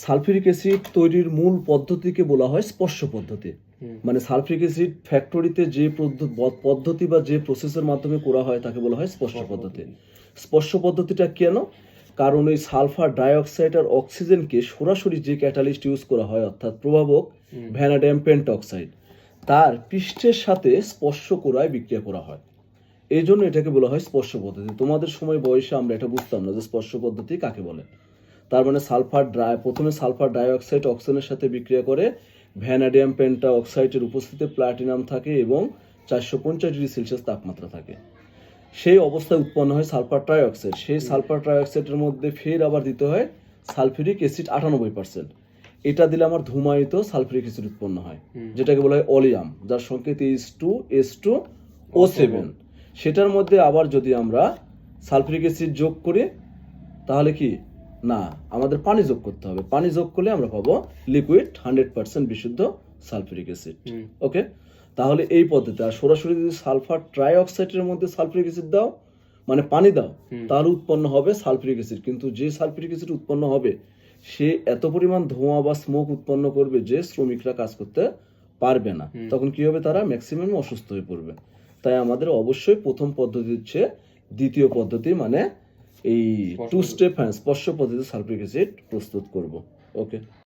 Sulphuric acid তৈরির মূল পদ্ধতিকে বলা হয় স্পর্শ পদ্ধতি। মানে সালফিউরিক অ্যাসিড ফ্যাক্টরিতে যে পদ্ধতি বা যে প্রসেসের মাধ্যমে করা হয় তাকে বলা হয় স্পর্শ পদ্ধতি। স্পর্শ পদ্ধতিটা কেন? কারণ ওই সালফার ডাইঅক্সাইড আর অক্সিজেনকে সরাসরি যে ক্যাটালিস্ট ইউজ করা হয় অর্থাৎ প্রভাবক ভ্যানাডিয়াম পেন্টঅক্সাইড তার পৃষ্ঠের সাথে স্পর্শ করায় বিক্রিয়া করা হয়। এই জন্য এটাকে বলা হয় স্পর্শ পদ্ধতি। তোমাদের সময় বয়সে আমরা এটা বুঝতাম না যে স্পর্শ পদ্ধতি কাকে বলে। তার মানে প্রথমে সালফার ডাইঅক্সাইড অক্সিজেনের সাথে বিক্রিয়া করে ভ্যানাডিয়াম পেন্টা অক্সাইডের উপস্থিতিতে প্লাটিনাম থাকে এবং 450 ডিগ্রি সেলসিয়াস তাপমাত্রা থাকে। সেই অবস্থায় উৎপন্ন হয় সালফার ট্রাইঅক্সাইড। সেই সালফার ট্রাইঅক্সাইডের মধ্যে ফের আবার দিতে হয় সালফিউরিক অ্যাসিড 98%। এটা দিলে আমার ধূমায়িত সালফিউরিক অ্যাসিড উৎপন্ন হয়, যেটাকে বলা হয় অলিয়াম, যার সংকেত H2S2O7। সেটার মধ্যে আবার যদি আমরা সালফিউরিক অ্যাসিড যোগ করি তাহলে কি না, আমাদের পানি যোগ করতে হবে। পানি যোগ করলে আমরা পাবো লিকুইড 100% বিশুদ্ধ সালফিউরিক অ্যাসিড। ওকে, তাহলে এই পদ্ধতি। আর সরাসরি যদি সালফার ট্রাইঅক্সাইডের মধ্যে সালফিউরিক অ্যাসিড দাও মানে পানি দাও তাহলে উৎপন্ন হবে সালফিউরিক অ্যাসিড, কিন্তু যে সালফিউরিক অ্যাসিড উৎপন্ন হবে সে এত পরিমাণ ধোঁয়া বা স্মোক উৎপন্ন করবে যে শ্রমিকরা কাজ করতে পারবে না। তখন কি হবে, তারা ম্যাক্সিমাম অসুস্থ হয়ে পড়বে। তাই আমাদের অবশ্যই প্রথম পদ্ধতি হচ্ছে দ্বিতীয় পদ্ধতি, মানে এই 2 স্টেপ স্পর্শ পদ্ধতিতে সালফিউরিক অ্যাসিড প্রস্তুত করব। ওকে।